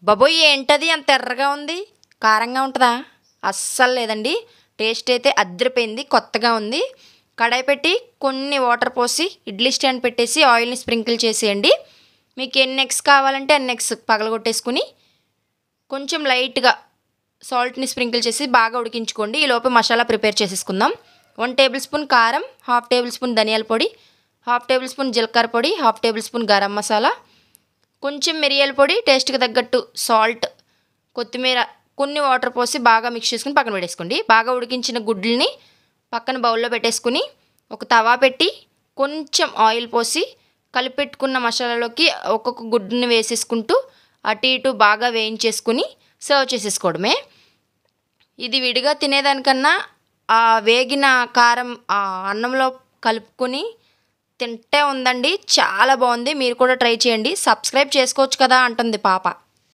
బాబోయ్! ఏంటది అంత ఎర్రగా ఉంది? కారంగా ఉంటదా? అస్సలు లేదండి. టేస్ట్ అయితే అదిరిపోయింది. కొత్తగా ఉంది. కడాయి పెట్టి కొన్ని వాటర్ పోసి ఇడ్లీ స్టాండ్ పెట్టేసి ఆయిల్‌ని స్ప్రింకిల్ చేసేయండి. మీకు ఎన్ని ఎగ్స్ కావాలంటే అన్ని ఎగ్స్ పగలగొట్టేసుకొని కొంచెం లైట్‌గా సాల్ట్‌ని స్ప్రింకిల్ చేసి బాగా ఉడికించుకోండి. ఈలోపు మసాలా ప్రిపేర్ చేసేసుకుందాం. 1 టేబుల్ స్పూన్ కారం, హాఫ్ టేబుల్ స్పూన్ ధనియాల పొడి, హాఫ్ టేబుల్ స్పూన్ జీలకర్ర పొడి, half table spoon garam masala, కొంచెం మిరియాల పొడి, టేస్ట్‌కి తగ్గట్టు సాల్ట్, కొత్తిమీర, కొన్ని వాటర్ పోసి బాగా మిక్స్ చేసుకొని పక్కన పెట్టేసుకోండి. బాగా ఉడికించిన గుడ్లని పక్కన బౌల్‌లో పెట్టేసుకొని ఒక తవా పెట్టి కొంచెం ఆయిల్ పోసి కలిపెట్టుకున్న మసాలాలోకి ఒక్కొక్క గుడ్డుని వేసేసుకుంటూ అటు ఇటు బాగా వేయించేసుకుని సర్వ్ చేసేసుకోవడమే. ఇది విడిగా తినేదానికన్నా వేగిన కారం అన్నంలో కలుపుకొని తింటే ఉందండి చాలా బాగుంది. మీరు కూడా ట్రై చేయండి. సబ్స్క్రైబ్ చేసుకోవచ్చు కదా అంటుంది పాప.